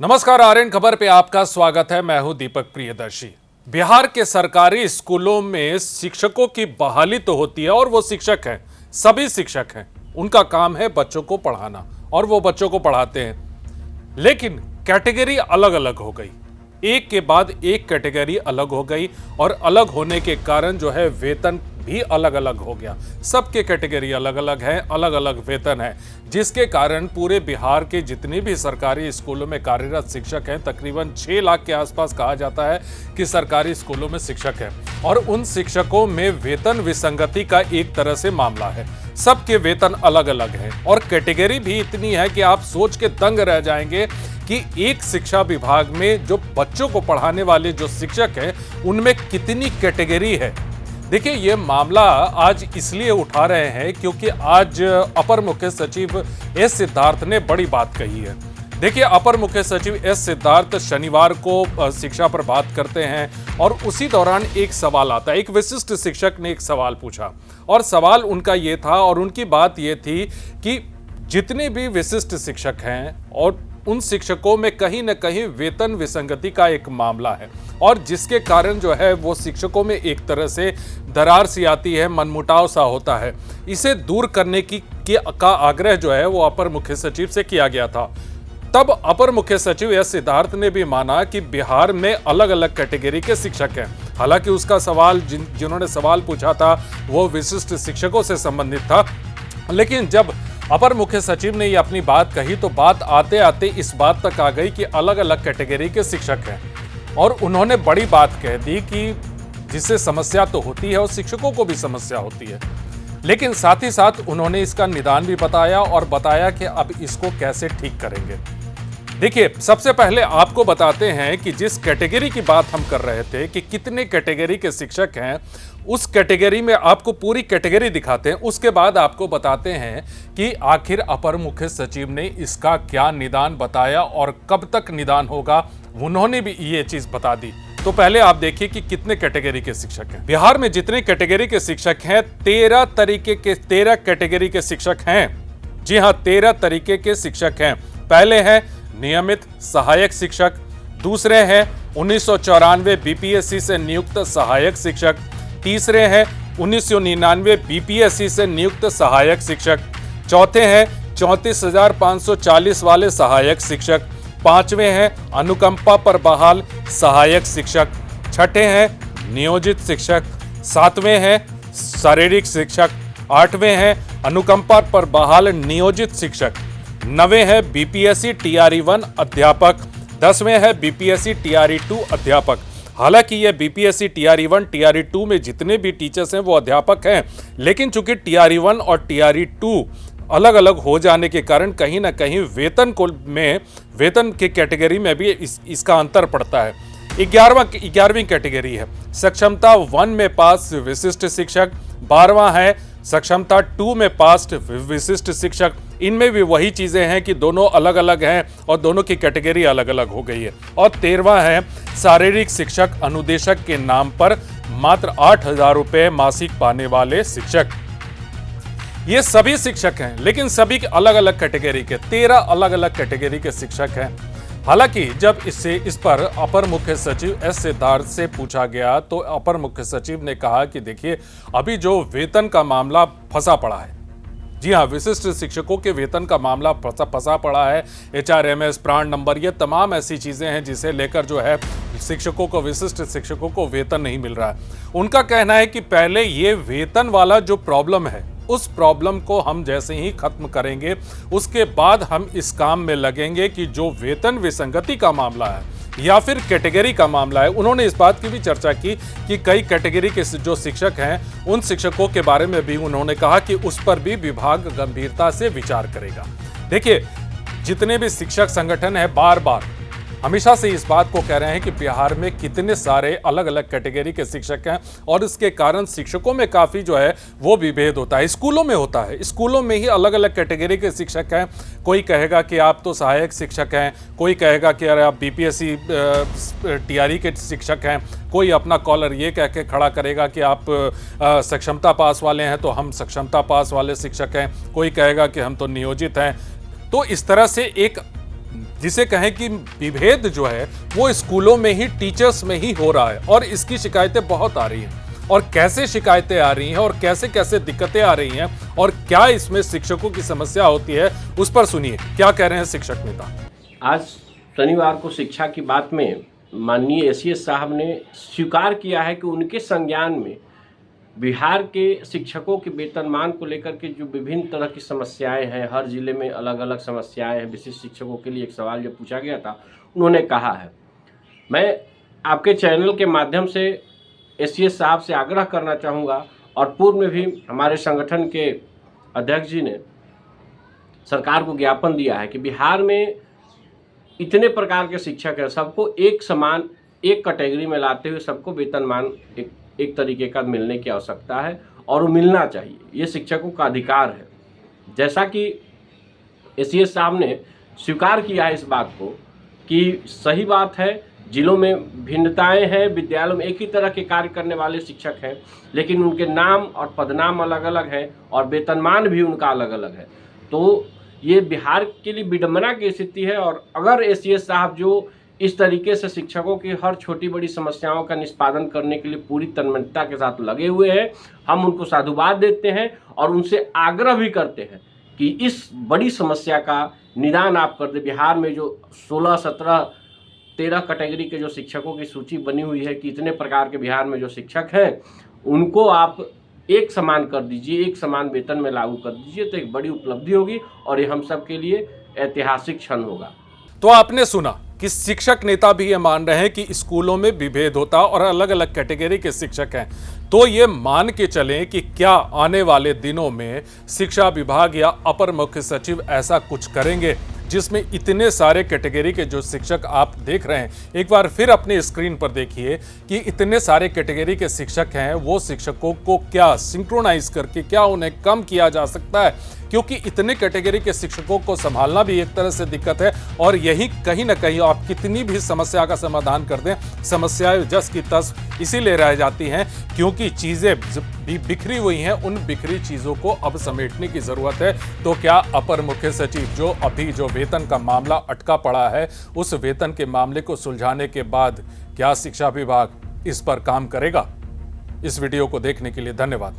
नमस्कार, आर्यन खबर पे आपका स्वागत है। मैं हूं दीपक प्रियदर्शी। बिहार के सरकारी स्कूलों में शिक्षकों की बहाली तो होती है और वो शिक्षक हैं, सभी शिक्षक हैं, उनका काम है बच्चों को पढ़ाना और वो बच्चों को पढ़ाते हैं। लेकिन कैटेगरी अलग अलग हो गई, एक के बाद एक कैटेगरी अलग हो गई और अलग होने के कारण जो है वेतन भी अलग अलग हो गया। सबके कैटेगरी अलग अलग है, अलग अलग वेतन है, जिसके कारण पूरे बिहार के जितने भी सरकारी स्कूलों में कार्यरत शिक्षक हैं, तकरीबन 6 लाख के आसपास कहा जाता है कि सरकारी स्कूलों में शिक्षक हैं और उन शिक्षकों में वेतन विसंगति का एक तरह से मामला है। सबके वेतन अलग अलग हैं और कैटेगरी भी इतनी है कि आप सोच के दंग रह जाएंगे कि एक शिक्षा विभाग में जो बच्चों को पढ़ाने वाले जो शिक्षक हैं उनमें कितनी कैटेगरी है। देखिए, ये मामला आज इसलिए उठा रहे हैं क्योंकि आज अपर मुख्य सचिव एस सिद्धार्थ ने बड़ी बात कही है। देखिए, अपर मुख्य सचिव एस सिद्धार्थ शनिवार को शिक्षा पर बात करते हैं और उसी दौरान एक सवाल आता है। एक विशिष्ट शिक्षक ने एक सवाल पूछा और सवाल उनका ये था और उनकी बात ये थी कि जितने भी विशिष्ट शिक्षक हैं और उन शिक्षकों में कहीं न कहीं वेतन विसंगति का एक मामला है और जिसके कारण जो है वो शिक्षकों में एक तरह से दरार सी आती है, मनमुटाव सा होता है। इसे दूर करने का आग्रह जो है वो अपर मुख्य सचिव से किया गया था। तब अपर मुख्य सचिव एस सिद्धार्थ ने भी माना कि बिहार में अलग अलग कैटेगरी के शिक्षक हैं। हालांकि उसका सवाल जिन्होंने सवाल पूछा था वो विशिष्ट शिक्षकों से संबंधित था, लेकिन जब अपर मुख्य सचिव ने ये अपनी बात कही तो बात आते आते इस बात तक आ गई कि अलग अलग कैटेगरी के शिक्षक हैं और उन्होंने बड़ी बात कह दी कि जिससे समस्या तो होती है और शिक्षकों को भी समस्या होती है, लेकिन साथ ही साथ उन्होंने इसका निदान भी बताया और बताया कि अब इसको कैसे ठीक करेंगे। देखिए, सबसे पहले आपको बताते हैं कि जिस कैटेगरी की बात हम कर रहे थे कि कितने कैटेगरी के शिक्षक हैं, उस कैटेगरी में आपको पूरी कैटेगरी दिखाते हैं। उसके बाद आपको बताते हैं कि आखिर अपर मुख्य सचिव ने इसका क्या निदान बताया और कब तक निदान होगा, उन्होंने भी ये चीज बता दी। तो पहले आप देखिए कि कितने कैटेगरी के शिक्षक हैं। बिहार में जितने कैटेगरी के शिक्षक हैं, 13 कैटेगरी के शिक्षक हैं। जी हाँ, 13 तरीके के शिक्षक हैं। पहले हैं नियमित सहायक शिक्षक, दूसरे हैं 1994 बीपीएससी से नियुक्त सहायक शिक्षक, तीसरे हैं 1999 बीपीएससी से नियुक्त सहायक शिक्षक, चौथे हैं 34,540 वाले सहायक शिक्षक, पांचवें हैं अनुकंपा पर बहाल सहायक शिक्षक, छठे हैं नियोजित शिक्षक, सातवें हैं शारीरिक शिक्षक, आठवें हैं अनुकंपा पर बहाल नियोजित शिक्षक, 9वें है बीपीएससी टीआरई-1 अध्यापक, 10वें है बीपीएससी टीआरई-2 अध्यापक। हालांकि ये बीपीएससी टीआरई-1 टीआरई-2 में जितने भी टीचर्स हैं वो अध्यापक हैं, लेकिन चूंकि टीआरई-1 और टीआरई-2 अलग अलग हो जाने के कारण कहीं ना कहीं वेतन के कैटेगरी में भी इसका अंतर पड़ता है। 11वीं कैटेगरी है सक्षमता 1 में पास विशिष्ट शिक्षक, 12वां है सक्षमता 2 में पास विशिष्ट शिक्षक। इनमें भी वही चीजें हैं कि दोनों अलग अलग हैं और दोनों की कैटेगरी अलग अलग हो गई है। और 13वां है शारीरिक शिक्षक अनुदेशक के नाम पर मात्र 8,000 रुपये मासिक पाने वाले शिक्षक। ये सभी शिक्षक हैं, लेकिन सभी अलग अलग कैटेगरी के 13 अलग अलग कैटेगरी के शिक्षक हैं। हालांकि जब इस पर अपर मुख्य सचिव एस सिद्धार्थ से पूछा गया तो अपर मुख्य सचिव ने कहा कि देखिए, अभी जो वेतन का मामला फंसा पड़ा है, जी हाँ, विशिष्ट शिक्षकों के वेतन का मामला फंसा पड़ा है। एचआरएमएस, प्राण नंबर, ये तमाम ऐसी चीज़ें हैं जिसे लेकर जो है विशिष्ट शिक्षकों को वेतन नहीं मिल रहा है। उनका कहना है कि पहले ये वेतन वाला जो प्रॉब्लम है, उस प्रॉब्लम को हम जैसे ही खत्म करेंगे उसके बाद हम इस काम में लगेंगे कि जो वेतन विसंगति का मामला है या फिर कैटेगरी का मामला है। उन्होंने इस बात की भी चर्चा की कि कई कैटेगरी के जो शिक्षक हैं उन शिक्षकों के बारे में भी उन्होंने कहा कि उस पर भी विभाग गंभीरता से विचार करेगा। देखिए, जितने भी शिक्षक संगठन है बार बार हमेशा से इस बात को कह रहे हैं कि बिहार में कितने सारे अलग अलग कैटेगरी के शिक्षक हैं और इसके कारण शिक्षकों में काफ़ी जो है वो विभेद होता है। स्कूलों में होता है, स्कूलों में ही अलग अलग कैटेगरी के शिक्षक हैं। कोई कहेगा कि आप तो सहायक शिक्षक हैं, कोई कहेगा कि अरे आप बीपीएससी टीआरई के शिक्षक हैं, कोई अपना कॉलर ये कह के खड़ा करेगा कि आप सक्षमता पास वाले हैं तो हम सक्षमता पास वाले शिक्षक हैं, कोई कहेगा कि हम तो नियोजित हैं। तो इस तरह से एक जिसे कहें कि विभेद जो है वो स्कूलों में ही, टीचर्स में ही हो रहा है और इसकी शिकायतें बहुत आ रही हैं। और कैसे शिकायतें आ रही हैं और कैसे कैसे दिक्कतें आ रही हैं और क्या इसमें शिक्षकों की समस्या होती है, उस पर सुनिए क्या कह रहे हैं शिक्षक नेता। आज शनिवार को शिक्षा की बात में माननीय एसीएस साहब ने स्वीकार किया है कि उनके संज्ञान में बिहार के शिक्षकों के वेतनमान को लेकर के जो विभिन्न तरह की समस्याएं हैं, हर जिले में अलग अलग समस्याएं हैं। विशिष्ट शिक्षकों के लिए एक सवाल जब पूछा गया था, उन्होंने कहा है, मैं आपके चैनल के माध्यम से एसीएस साहब से आग्रह करना चाहूँगा, और पूर्व में भी हमारे संगठन के अध्यक्ष जी ने सरकार को ज्ञापन दिया है कि बिहार में इतने प्रकार के शिक्षक हैं, सबको एक समान, एक कैटेगरी में लाते हुए सबको वेतनमान एक तरीके का मिलने की आवश्यकता है और वो मिलना चाहिए। ये शिक्षकों का अधिकार है। जैसा कि एसीएस साहब ने स्वीकार किया है इस बात को कि सही बात है, जिलों में भिन्नताएं हैं, विद्यालयों में एक ही तरह के कार्य करने वाले शिक्षक हैं, लेकिन उनके नाम और पदनाम अलग अलग हैं और वेतनमान भी उनका अलग अलग है। तो ये बिहार के लिए विडंबना की स्थिति है। और अगर एसीएस साहब जो इस तरीके से शिक्षकों की हर छोटी बड़ी समस्याओं का निष्पादन करने के लिए पूरी तन्मयता के साथ लगे हुए हैं, हम उनको साधुवाद देते हैं और उनसे आग्रह भी करते हैं कि इस बड़ी समस्या का निदान आप कर दें। बिहार में जो 16, 17, 13 कैटेगरी के जो शिक्षकों की सूची बनी हुई है कि इतने प्रकार के बिहार में जो शिक्षक हैं, उनको आप एक समान कर दीजिए, एक समान वेतन में लागू कर दीजिए, तो एक बड़ी उपलब्धि होगी और ये हम सब के लिए ऐतिहासिक क्षण होगा। तो आपने सुना कि शिक्षक नेता भी ये मान रहे हैं कि स्कूलों में विभेद होता और अलग अलग कैटेगरी के शिक्षक हैं। तो ये मान के चलें कि क्या आने वाले दिनों में शिक्षा विभाग या अपर मुख्य सचिव ऐसा कुछ करेंगे जिसमें इतने सारे कैटेगरी के जो शिक्षक आप देख रहे हैं, एक बार फिर अपने स्क्रीन पर देखिए कि इतने सारे कैटेगरी के शिक्षक हैं, वो शिक्षकों को क्या सिंक्रोनाइज करके क्या उन्हें कम किया जा सकता है, क्योंकि इतने कैटेगरी के शिक्षकों को संभालना भी एक तरह से दिक्कत है। और यही कहीं ना कहीं आप कितनी भी समस्या का समाधान कर दें, समस्याएं जस की तस इसीलिए रह जाती हैं क्योंकि चीज़ें भी बिखरी हुई हैं। उन बिखरी चीज़ों को अब समेटने की ज़रूरत है। तो क्या अपर मुख्य सचिव जो अभी जो वेतन का मामला अटका पड़ा है, उस वेतन के मामले को सुलझाने के बाद क्या शिक्षा विभाग इस पर काम करेगा? इस वीडियो को देखने के लिए धन्यवाद।